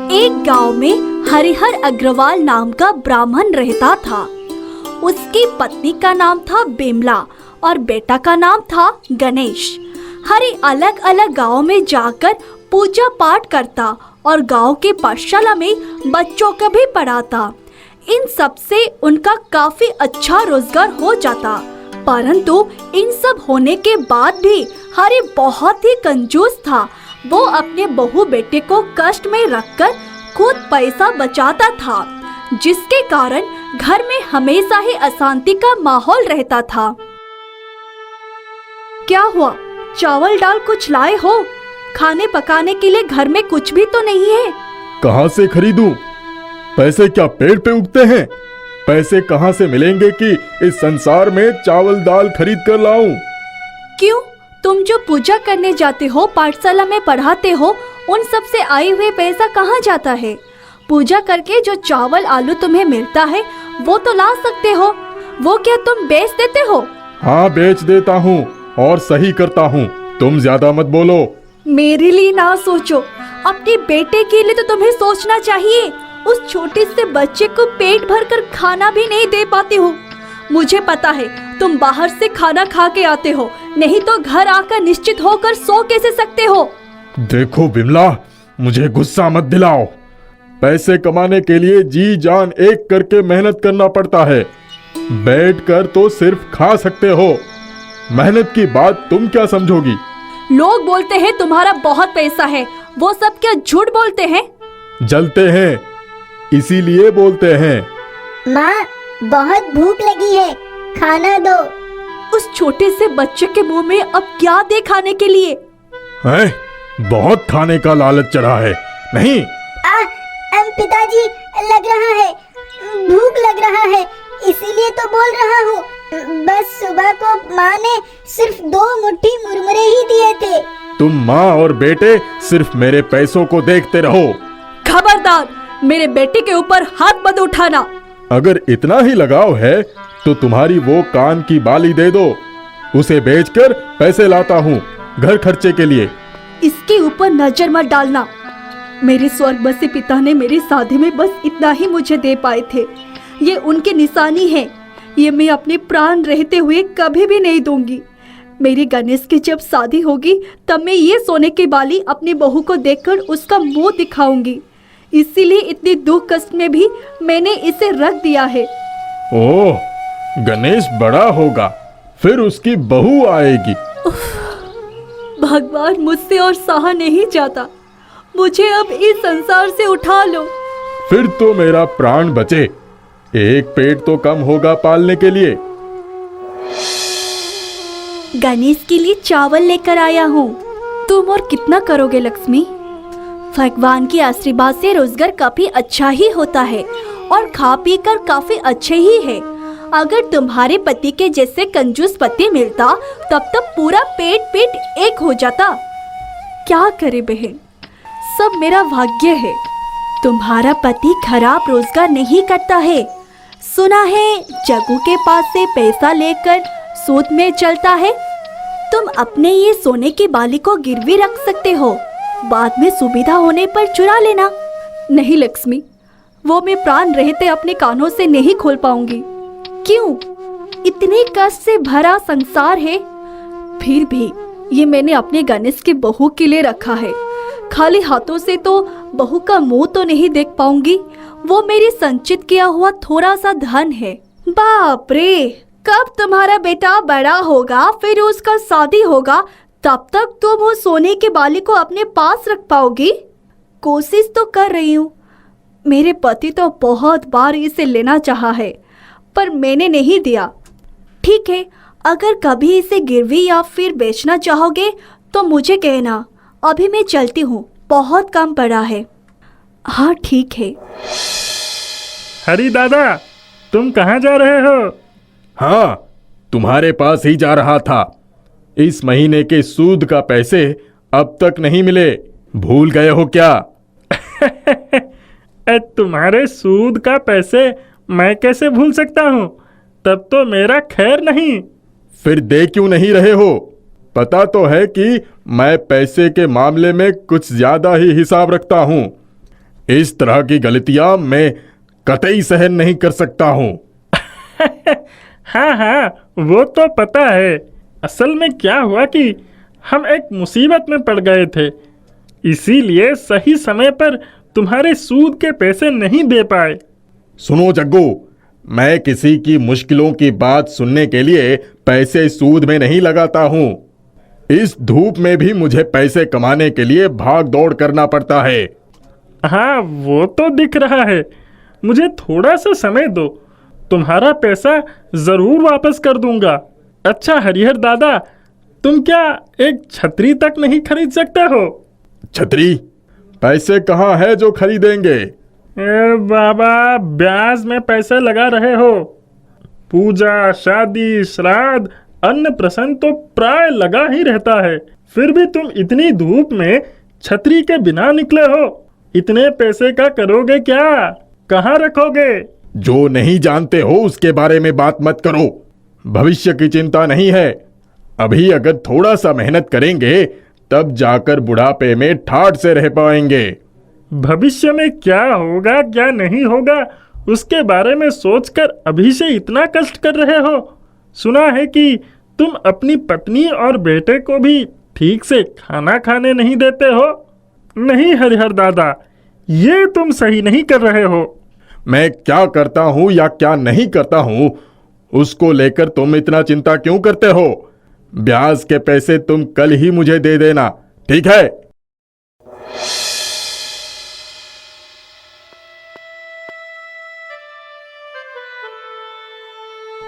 एक गांव में हरिहर अग्रवाल नाम का ब्राह्मण रहता था। उसकी पत्नी का नाम था बिमला और बेटा का नाम था गणेश। हरि अलग अलग गांव में जाकर पूजा पाठ करता और गांव के पाठशाला में बच्चों को भी पढ़ाता। इन सब से उनका काफी अच्छा रोजगार हो जाता, परंतु इन सब होने के बाद भी हरि बहुत ही कंजूस था। वो अपने बहू बेटे को कष्ट में रखकर खुद पैसा बचाता था, जिसके कारण घर में हमेशा ही अशांति का माहौल रहता था। क्या हुआ? चावल दाल कुछ लाए हो? खाने पकाने के लिए घर में कुछ भी तो नहीं है। कहाँ से खरीदूं? पैसे क्या पेड़ पे उगते हैं? पैसे कहाँ से मिलेंगे कि इस संसार में चावल दाल खरीद कर लाऊं? क्यों? तुम जो पूजा करने जाते हो, पाठशाला में पढ़ाते हो, उन सब से आए हुए पैसा कहाँ जाता है? पूजा करके जो चावल आलू तुम्हें मिलता है वो तो ला सकते हो। वो क्या तुम बेच देते हो? हाँ, बेच देता हूँ और सही करता हूँ। तुम ज्यादा मत बोलो। मेरे लिए ना सोचो, अपने बेटे के लिए तो तुम्हें सोचना चाहिए। उस छोटे से बच्चे को पेट भर कर खाना भी नहीं दे पाते हो। मुझे पता है तुम बाहर से खाना खा के आते हो, नहीं तो घर आकर निश्चित होकर सो कैसे सकते हो? देखो बिमला, मुझे गुस्सा मत दिलाओ। पैसे कमाने के लिए जी जान एक करके मेहनत करना पड़ता है। बैठकर तो सिर्फ खा सकते हो। मेहनत की बात तुम क्या समझोगी? लोग बोलते हैं तुम्हारा बहुत पैसा है, वो सब क्या झूठ बोलते हैं? जलते हैं इसीलिए बोलते हैं। माँ, बहुत भूख लगी है, खाना दो। उस छोटे से बच्चे के मुंह में अब क्या दे खाने के लिए? हैं? बहुत खाने का लालच चढ़ा है, नहीं? पिताजी, लग रहा है, भूख लग रहा है, इसीलिए तो बोल रहा हूँ। बस सुबह को माँ ने सिर्फ 2 मुट्ठी मुरमुरे ही दिए थे। तुम माँ और बेटे सिर्फ मेरे पैसों को देखते रहो। खबरदार, मेरे बेटे के ऊपर हाथ मत उठाना। अगर इतना ही लगाव है तो तुम्हारी वो कान की बाली दे दो। उसे बेचकर पैसे लाता हूँ घर खर्चे के लिए। इसके ऊपर नजर मत डालना। मेरे स्वर्गवासी पिता ने मेरी शादी में बस इतना ही मुझे दे पाए थे। ये उनकी निशानी है। ये मैं अपने प्राण रहते हुए कभी भी नहीं दूंगी। मेरी गणेश की जब शादी होगी तब मैं ये सोने की बाली अपनी बहू को देकर उसका मुंह दिखाऊंगी। इसीलिए इतनी दुख कष्ट में भी मैंने इसे रख दिया है। ओह, गणेश बड़ा होगा, फिर उसकी बहू आएगी। भगवान, मुझसे और सहा नहीं जाता। मुझे अब इस संसार से उठा लो। फिर तो मेरा प्राण बचे। एक पेट तो कम होगा पालने के लिए। गणेश के लिए चावल लेकर आया हूँ। तुम और कितना करोगे लक्ष्मी? भगवान के आशीर्वाद से रोजगार काफी अच्छा ही होता है और खा पी कर काफी अच्छे ही है। अगर तुम्हारे पति के जैसे कंजूस पति मिलता तब तक पूरा पेट एक हो जाता। क्या करे बहन, सब मेरा भाग्य है। तुम्हारा पति खराब रोजगार नहीं करता है। सुना है जग्गू के पास से पैसा लेकर सूद में चलता है। तुम अपने ये सोने की बाली को गिरवी रख सकते हो, बाद में सुविधा होने पर चुरा लेना। नहीं लक्ष्मी, वो मैं प्राण रहते अपने कानों से नहीं खोल पाऊंगी। क्यों? इतने कष्ट से भरा संसार है, फिर भी ये मैंने अपने गणेश की बहू के लिए रखा है। खाली हाथों से तो बहू का मुंह तो नहीं देख पाऊंगी। वो मेरी संचित किया हुआ थोड़ा सा धन है। बाप रे, कब तुम्हारा बेटा बड़ा होगा, फिर उसका शादी होगा, तब तक तुम उस सोने की बाली को अपने पास रख पाओगी? कोशिश तो कर रही हूँ। मेरे पति तो बहुत बार इसे लेना चाहा है, पर मैंने नहीं दिया। ठीक है, अगर कभी इसे गिरवी या फिर बेचना चाहोगे तो मुझे कहना। अभी मैं चलती हूँ, बहुत काम पड़ा है। हाँ ठीक है। हरी दादा, तुम कहाँ जा रहे हो? हाँ, तुम्हारे पास ही जा रहा था। इस महीने के सूद का पैसे अब तक नहीं मिले, भूल गए हो क्या? तुम्हारे सूद का पैसे मैं कैसे भूल सकता हूँ? तब तो मेरा खैर नहीं। फिर दे क्यों नहीं रहे हो? पता तो है कि मैं पैसे के मामले में कुछ ज्यादा ही हिसाब रखता हूं। इस तरह की गलतियां मैं कतई सहन नहीं कर सकता हूं। हाँ हाँ, वो तो पता है। असल में क्या हुआ कि हम एक मुसीबत में पड़ गए थे, इसीलिए सही समय पर तुम्हारे सूद के पैसे नहीं दे पाए। सुनो जग्गू, मैं किसी की मुश्किलों की बात सुनने के लिए पैसे सूद में नहीं लगाता हूं। इस धूप में भी मुझे पैसे कमाने के लिए भाग दौड़ करना पड़ता है। हाँ, वो तो दिख रहा है। मुझे थोड़ा सा समय दो, तुम्हारा पैसा जरूर वापस कर दूंगा। अच्छा हरिहर दादा, तुम क्या एक छतरी तक नहीं खरीद सकते हो? छतरी? पैसे कहाँ है जो खरीदेंगे? बाबा, ब्याज में पैसे लगा रहे हो। पूजा, शादी, श्राद्ध, अन्न प्रसन्न तो प्राय लगा ही रहता है। फिर भी तुम इतनी धूप में छतरी के बिना निकले हो। इतने पैसे का करोगे क्या? कहाँ रखोगे? जो नहीं जानते हो उसके बारे में बात मत करो। भविष्य की चिंता नहीं है। अभी अगर थोड़ा सा मेहनत करेंगे तब जाकर बुढ़ापे में ठाठ से रह पाएंगे। भविष्य में क्या होगा क्या नहीं होगा उसके बारे में सोचकर अभी से इतना कष्ट कर रहे हो। सुना है कि तुम अपनी पत्नी और बेटे को भी ठीक से खाना खाने नहीं देते हो। नहीं हरिहर दादा, ये तुम सही नहीं कर रहे हो। मैं क्या करता हूं या क्या नहीं करता हूं उसको लेकर तुम इतना चिंता क्यों करते हो? ब्याज के पैसे तुम कल ही मुझे दे देना, ठीक है?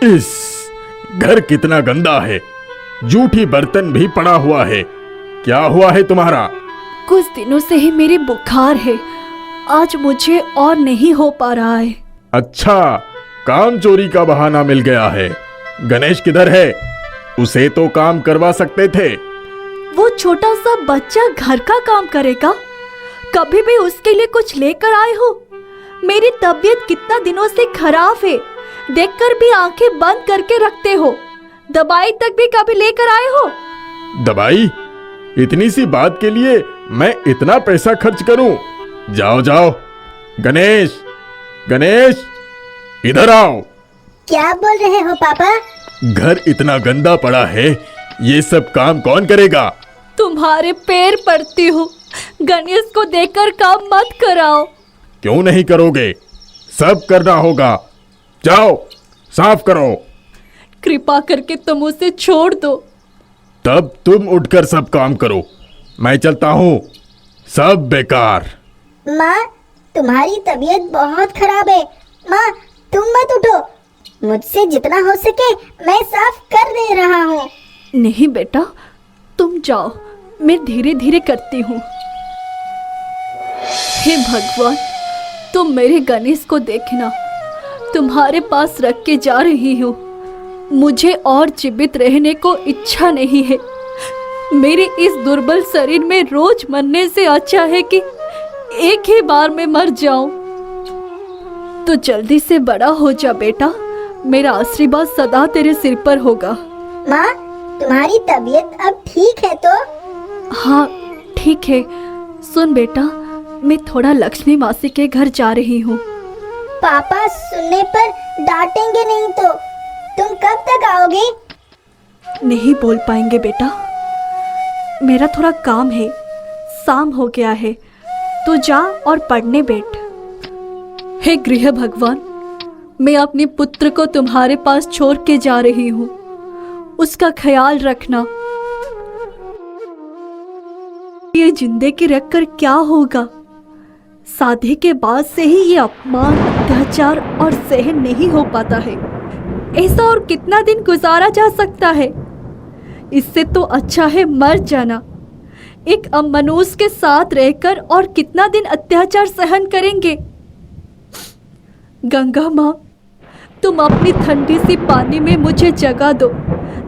इस घर कितना गंदा है। जूठी बर्तन भी पड़ा हुआ है। क्या हुआ है तुम्हारा? कुछ दिनों से ही मेरे बुखार है। आज मुझे और नहीं हो पा रहा है। अच्छा, काम चोरी का बहाना मिल गया है। गणेश किधर है? उसे तो काम करवा सकते थे। वो छोटा सा बच्चा घर का काम करेगा? कभी भी उसके लिए कुछ लेकर आए हो? मेरी तबीयत कितना दिनों से खराब है, देखकर भी आंखें बंद करके रखते हो। दवाई तक भी कभी लेकर आए हो? दवाई? इतनी सी बात के लिए मैं इतना पैसा खर्च करूं? जाओ जाओ। गणेश, गणेश, इधर आओ। क्या बोल रहे हो पापा? घर इतना गंदा पड़ा है, ये सब काम कौन करेगा? तुम्हारे पैर पड़ती हूँ, गणेश को देकर काम मत कराओ। क्यों नहीं करोगे? सब करना होगा। जाओ, साफ करो। कृपा करके तुम उसे छोड़ दो। तब तुम उठकर सब काम करो। मैं चलता हूँ। सब बेकार। माँ, तुम्हारी तबीयत बहुत खराब है। माँ, तुम मत उठो। मुझसे जितना हो सके मैं साफ कर दे रहा हूँ। नहीं बेटा, तुम जाओ, मैं धीरे धीरे करती हूँ। हे भगवान, तुम मेरे गणेश को देखना। तुम्हारे पास रख के जा रही हूँ। मुझे और जीवित रहने को इच्छा नहीं है। मेरे इस दुर्बल शरीर में रोज मरने से अच्छा है कि एक ही बार में मर जाऊं। तो जल्दी से बड़ा हो जा बेटा। मेरा आशीर्वाद सदा तेरे सिर पर होगा। माँ, तुम्हारी तबीयत अब ठीक है तो? हाँ ठीक है। सुन बेटा, मैं थोड़ा लक्ष्मी मासी के घर जा रही हूँ। पापा सुनने पर डांटेंगे नहीं तो? तुम कब तक आओगे? नहीं बोल पाएंगे बेटा, मेरा थोड़ा काम है। शाम हो गया है, तो जा और पढ़ने बैठ। हे गृह भगवान, मैं अपने पुत्र को तुम्हारे पास छोड़ के जा रही हूँ। उसका ख्याल रखना। ये जिंदगी रखकर क्या होगा? शादी के बाद से ही ये अपमान, अत्याचार और सहन नहीं हो पाता है। ऐसा और कितना दिन गुजारा जा सकता है? इससे तो अच्छा है मर जाना। एक अमनुष्य के साथ रहकर और कितना दिन अत्याचार सहन करेंगे? गंगा माँ, तुम अपनी ठंडी सी पानी में मुझे जगा दो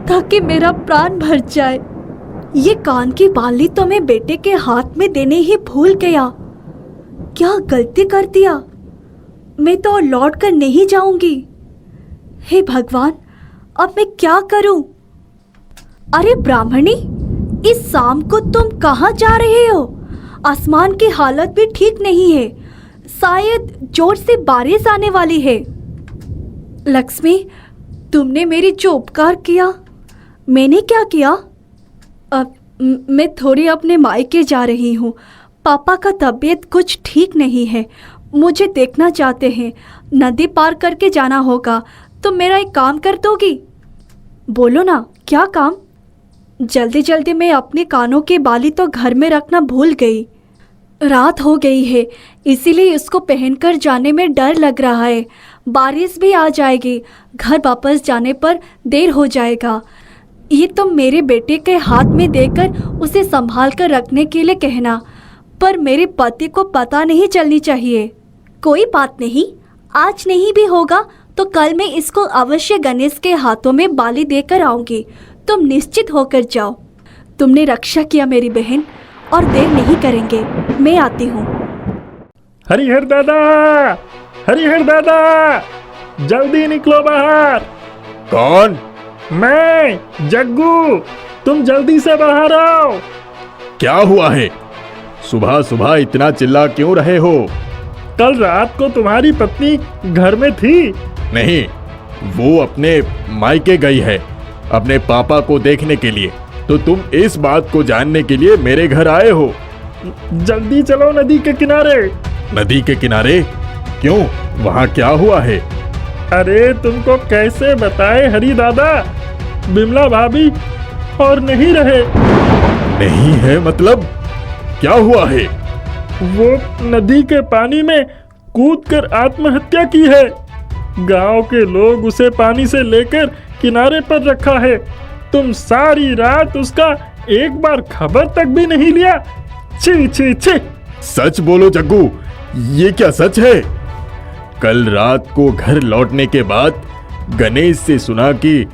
ताकि मेरा प्राण भर जाए। ये कान की बाली तो मैं बेटे के हाथ में देने ही भूल गया। क्या गलती कर दिया? मैं तो लौट कर नहीं जाऊंगी। हे भगवान, अब मैं क्या करूं? अरे ब्राह्मणी, इस शाम को तुम कहाँ जा रहे हो? आसमान की हालत भी ठीक नहीं है, शायद जोर से बारिश आने वाली है। लक्ष्मी, तुमने मेरी जो उपकार किया, मैंने क्या किया? अब मैं थोड़ी अपने मायके जा रही हूँ। पापा का तबीयत कुछ ठीक नहीं है, मुझे देखना चाहते हैं। नदी पार करके जाना होगा, तो मेरा एक काम कर दोगी? बोलो ना, क्या काम? जल्दी जल्दी मैं अपने कानों के बाली तो घर में रखना भूल गई। रात हो गई है, इसीलिए इसको पहनकर जाने में डर लग रहा है। बारिश भी आ जाएगी, घर वापस जाने पर देर हो जाएगा। ये तुम मेरे बेटे के हाथ में देकर उसे संभाल कर रखने के लिए कहना, पर मेरे पति को पता नहीं चलनी चाहिए। कोई बात नहीं, आज नहीं भी होगा तो कल मैं इसको अवश्य गणेश के हाथों में बाली देकर आऊंगी। तुम निश्चित होकर जाओ। तुमने रक्षा किया मेरी बहन, और देर नहीं करेंगे। मैं आती हूँ। हरिहर दादा, हरिहर दादा, जल्दी निकलो बाहर। कौन? मैं जग्गू, तुम जल्दी से बाहर आओ। क्या हुआ है? सुबह सुबह इतना चिल्ला क्यों रहे हो? कल रात को तुम्हारी पत्नी घर में थी। नहीं, वो अपने मायके गई है अपने पापा को देखने के लिए। तो तुम इस बात को जानने के लिए मेरे घर आए हो? जल्दी चलो नदी के किनारे। नदी के किनारे? क्यों, वहाँ क्या हुआ है? अरे तुमको कैसे बताए हरि दादा, बिमला भाभी और नहीं रहे। नहीं है मतलब? क्या हुआ है? वो नदी के पानी में कूदकर आत्महत्या की है। गांव के लोग उसे पानी से लेकर किनारे पर रखा है। तुम सारी रात उसका एक बार खबर तक भी नहीं लिया। छी छी छी। सच बोलो जग्गू, ये क्या सच है? कल रात को घर लौटने के बाद गणेश से सुना कि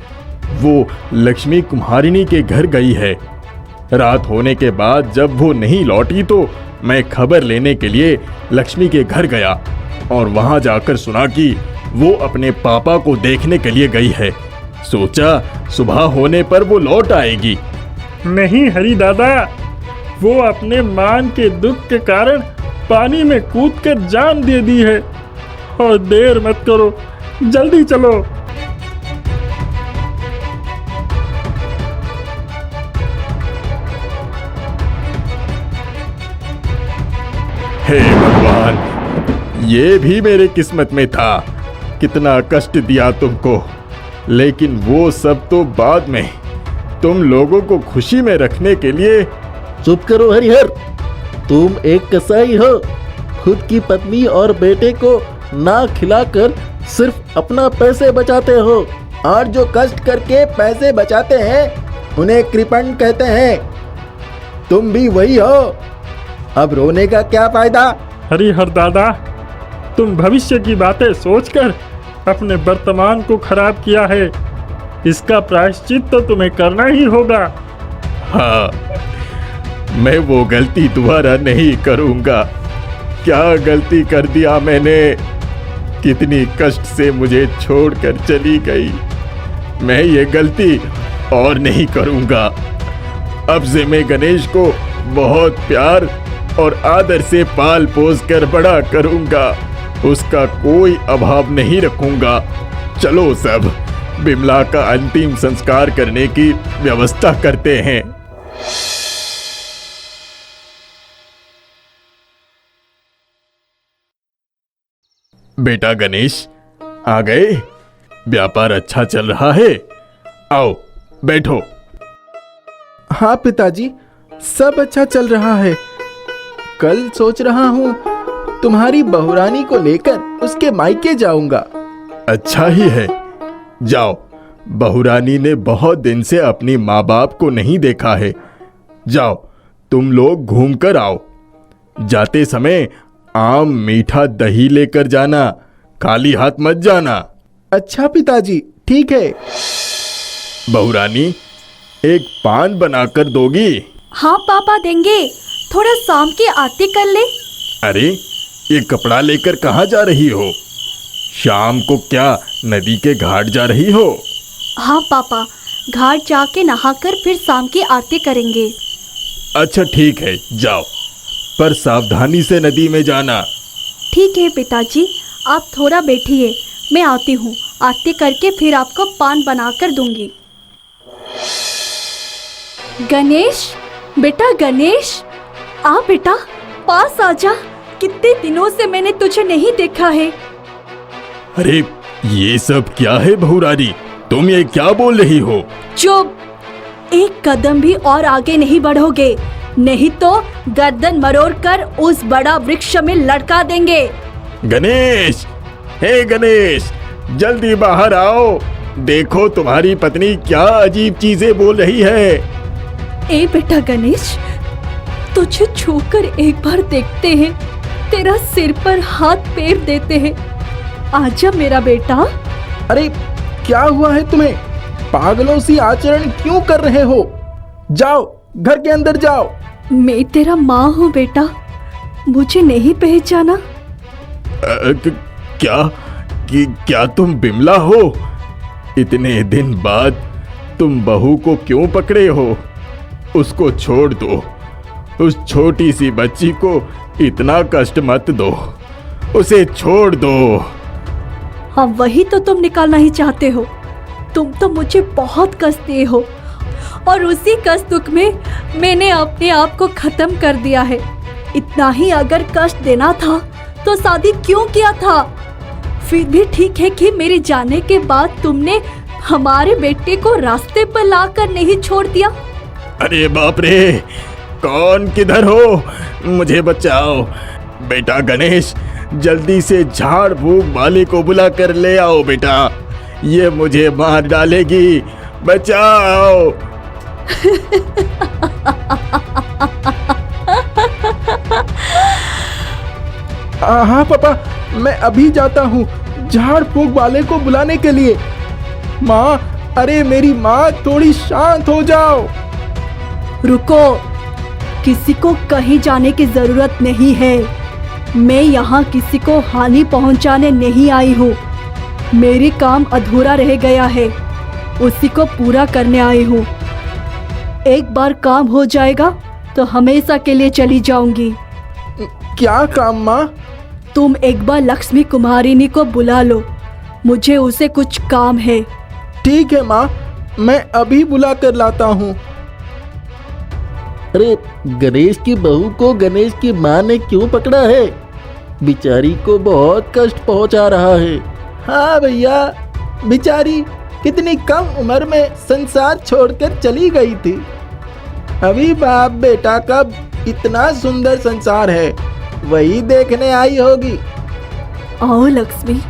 वो लक्ष्मी कुम्हारिनी के घर गई है। रात होने के बाद जब वो नहीं लौटी तो मैं खबर लेने के लिए लक्ष्मी के घर गया और वहां जाकर सुना कि वो अपने पापा को देखने के लिए गई है। सोचा सुबह होने पर वो लौट आएगी। नहीं हरि दादा, वो अपने मान के दुख के कारण पानी में कूदकर जान दे दी है। और देर मत करो, जल्दी चलो। हे भगवान, ये भी मेरे किस्मत में था। कितना कष्ट दिया तुमको, लेकिन वो सब तो बाद में। तुम लोगों को खुशी में रखने के लिए। चुप करो हरिहर, तुम एक कसाई हो। खुद की पत्नी और बेटे को ना खिलाकर सिर्फ अपना पैसे बचाते हो, और जो कष्ट करके पैसे बचाते हैं उन्हें कृपण कहते हैं। तुम भी वही हो। अब रोने का क्या फायदा? हरिहर दादा, तुम भविष्य की बातें सोचकर अपने वर्तमान को खराब किया है। इसका प्रायश्चित तो तुम्हें करना ही होगा। हाँ, मैं वो गलती दोबारा नहीं करूंगा। क्या गलती कर दिया मैंने? कितनी कष्ट से मुझे छोड़कर चली गई। मैं ये गलती और नहीं करूंगा। अब से मैं गणेश को बहुत प्यार और आदर से पाल पोस कर बड़ा करूंगा। उसका कोई अभाव नहीं रखूंगा। चलो सब बिमला का अंतिम संस्कार करने की व्यवस्था करते हैं। बेटा गणेश, आ गए? व्यापार अच्छा चल रहा है? आओ बैठो। हाँ पिताजी, सब अच्छा चल रहा है। कल सोच रहा हूँ तुम्हारी बहुरानी को लेकर उसके मायके जाऊंगा। अच्छा ही है, जाओ। बहुरानी ने बहुत दिन से अपनी माँ बाप को नहीं देखा है। जाओ, तुम लोग घूम कर आओ। जाते समय आम मीठा दही लेकर जाना, खाली हाथ मत जाना। अच्छा पिताजी, ठीक है। बहुरानी, एक पान बनाकर दोगी? हाँ पापा, देंगे। थोड़ा शाम की आरती कर ले। अरे, ये कपड़ा लेकर कहाँ जा रही हो? शाम को क्या नदी के घाट जा रही हो? हाँ पापा, घाट जाके नहाकर फिर शाम की आरती करेंगे। अच्छा ठीक है, जाओ, पर सावधानी से नदी में जाना। ठीक है पिताजी, आप थोड़ा बैठिए, मैं आती हूँ। आरती करके फिर आपको पान बनाकर दूंगी। गणेश, बेटा गणेश, आ बेटा, पास आजा। कितने दिनों से मैंने तुझे नहीं देखा है। अरे ये सब क्या है बहुरानी, तुम ये क्या बोल रही हो? चुप, एक कदम भी और आगे नहीं बढ़ोगे, नहीं तो गर्दन मरोड़ कर उस बड़ा वृक्ष में लटका देंगे। गणेश, हे गणेश, जल्दी बाहर आओ, देखो तुम्हारी पत्नी क्या अजीब चीजें बोल रही है। ए बेटा गणेश, तुझे छूकर एक बार देखते हैं, तेरा सिर पर हाथ फेर देते हैं। आजा मेरा बेटा। अरे क्या हुआ है तुम्हें? पागलों सी आचरण क्यों कर रहे हो? जाओ, घर के अंदर जाओ। मैं तेरा माँ हूँ बेटा, मुझे नहीं पहचाना? क्या तुम बिमला हो? इतने दिन बाद तुम बहू को क्यों पकड़े हो? उसको छोड़ दो, उस छोटी सी बच्ची को इतना कष्ट मत दो, उसे छोड़ दो। हाँ, वही तो तुम निकालना ही चाहते हो। तुम तो मुझे बहुत कष्ट दिए हो और उसी कष्ट दुख में मैंने अपने आप को खत्म कर दिया है। इतना ही अगर कष्ट देना था तो शादी क्यों किया था? फिर भी ठीक है कि मेरे जाने के बाद तुमने हमारे बेटे को रास्ते पर लाकर नहीं छोड़ दिया। अरे बाप रे, कौन किधर हो? मुझे बचाओ। बेटा गणेश, जल्दी से झाड़ फूक वाले को बुला कर ले आओ बेटा, ये मुझे मार डालेगी, बचाओ। हाँ पापा, मैं अभी जाता हूँ झाड़ फूक वाले को बुलाने के लिए। माँ, अरे मेरी माँ, थोड़ी शांत हो जाओ। रुको, किसी को कहीं जाने की जरूरत नहीं है। मैं यहाँ किसी को हानि पहुँचाने नहीं आई हूँ। मेरी काम अधूरा रह गया है, उसी को पूरा करने आई हूँ। एक बार काम हो जाएगा तो हमेशा के लिए चली जाऊंगी। क्या काम माँ? तुम एक बार लक्ष्मी कुमारिनी को बुला लो, मुझे उसे कुछ काम है। ठीक है माँ, मैं अभी बुला कर लाता हूँ। अरे गणेश की बहू को गणेश की माँ ने क्यों पकड़ा है? बेचारी को बहुत कष्ट पहुँचा रहा है। हाँ भैया, बेचारी कितनी कम उम्र में संसार छोड़कर चली गई थी। अभी बाप बेटा का इतना सुंदर संसार है, वही देखने आई होगी। आओ लक्ष्मी,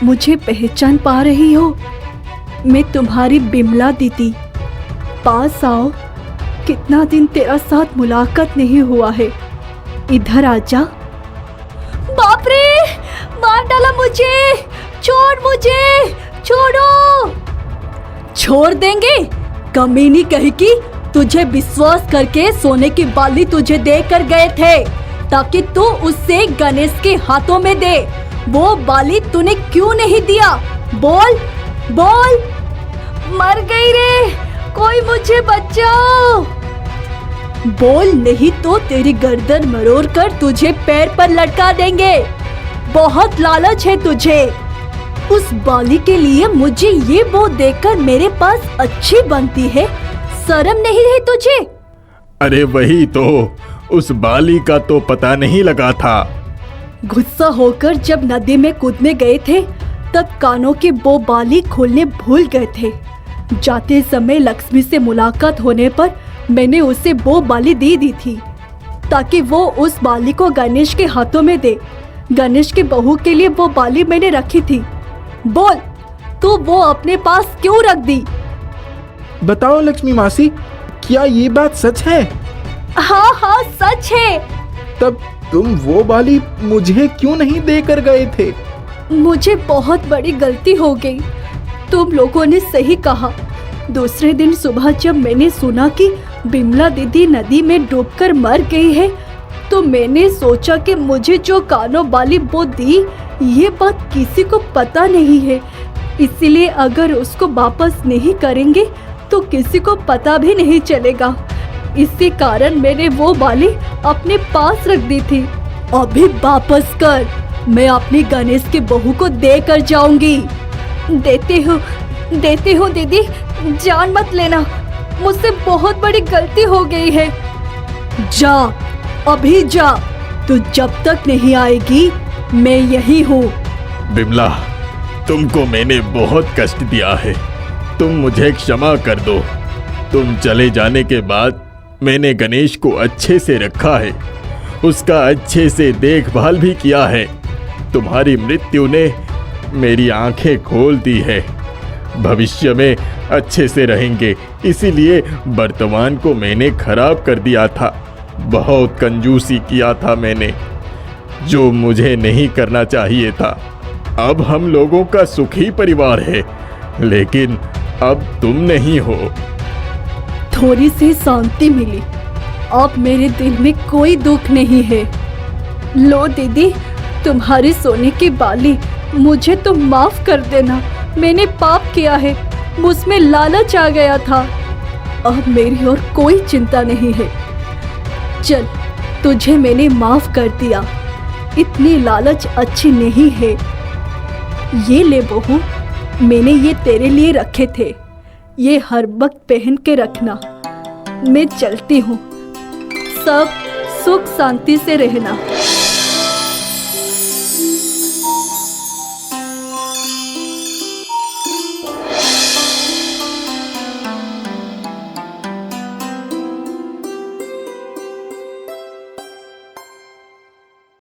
मुझे पहचान पा रही हो? मैं तुम्हारी बिमला दीदी। पास आओ, कितना दिन तेरा साथ मुलाकात नहीं हुआ है। इधर आजा। बाप रे, मार डाला मुझे, छोड़ मुझे, छोड़ो। छोड़ देंगे? कमीनी कहेगी, तुझे विश्वास करके सोने की बाली तुझे देकर गए थे ताकि तू उससे गणेश के हाथों में दे। वो बाली तूने क्यों नहीं दिया? बोल बोल। मर गई रे, कोई मुझे बचाओ। बोल, नहीं तो तेरी गर्दन मरोड़ कर तुझे पैर पर लटका देंगे। बहुत लालच है तुझे। उस बाली के लिए मुझे ये वो देकर मेरे पास अच्छी बनती है, शर्म नहीं है तुझे? अरे वही तो, उस बाली का तो पता नहीं लगा था। गुस्सा होकर जब नदी में कूदने गए थे तब कानों के वो बाली खोलने भूल गए थे। जाते समय लक्ष्मी से मुलाकात होने पर मैंने उसे वो बाली दे दी थी ताकि वो उस बाली को गणेश के हाथों में दे। गणेश की बहू के लिए वो बाली मैंने रखी थी। बोल, तू वो अपने पास क्यों रख दी? बताओ लक्ष्मी मासी, क्या ये बात सच है? हाँ हाँ, सच है। तब तुम वो बाली मुझे क्यों नहीं देकर गए थे? मुझे बहुत बड़ी गलती हो गई। तुम लोगों ने सही कहा। दूसरे दिन सुबह जब मैंने सुना कि बिमला दीदी नदी में डूबकर मर गई है तो मैंने सोचा कि मुझे जो कानों बाली वो दी, ये बात किसी को पता नहीं है। इसलिए अगर उसको वापस नहीं करेंगे तो किसी को पता भी नहीं चलेगा। इसी कारण मैंने वो बाली अपने पास रख दी थी। अभी वापस कर, मैं अपनी गणेश की बहू को दे कर जाऊंगी। देती हूँ दीदी, जान मत लेना, मुझसे बहुत बड़ी गलती हो गई है। जा, अभी जा, तू जब तक नहीं आएगी मैं यही हूँ। बिमला, तुमको मैंने बहुत कष्ट दिया है, तुम मुझे क्षमा कर दो। तुम चले जाने के बाद मैंने गणेश को अच्छे से रखा है, उसका अच्छे से देखभाल भी किया है। तुम्हारी मृत्यु ने मेरी आंखें खोल दी है। भविष्य में अच्छे से रहेंगे, इसीलिए वर्तमान को मैंने खराब कर दिया था। बहुत कंजूसी किया था मैंने, जो मुझे नहीं करना चाहिए था। अब हम लोगों का सुखी परिवार है, लेकिन अब तुम नहीं हो। थोड़ी सी शांति मिली, अब मेरे दिल में कोई दुख नहीं है। लो दीदी, तुम्हारी सोने की बाली, मुझे तो माफ कर देना। मैंने पाप किया है, मुझमें लालच आ गया था। अब मेरी और कोई चिंता नहीं है। चल, तुझे मैंने माफ कर दिया। इतनी लालच अच्छी नहीं है। ये ले बहू, मैंने ये तेरे लिए रखे थे, ये हर वक्त पहन के रखना। मैं चलती हूँ, सब सुख शांति से रहना।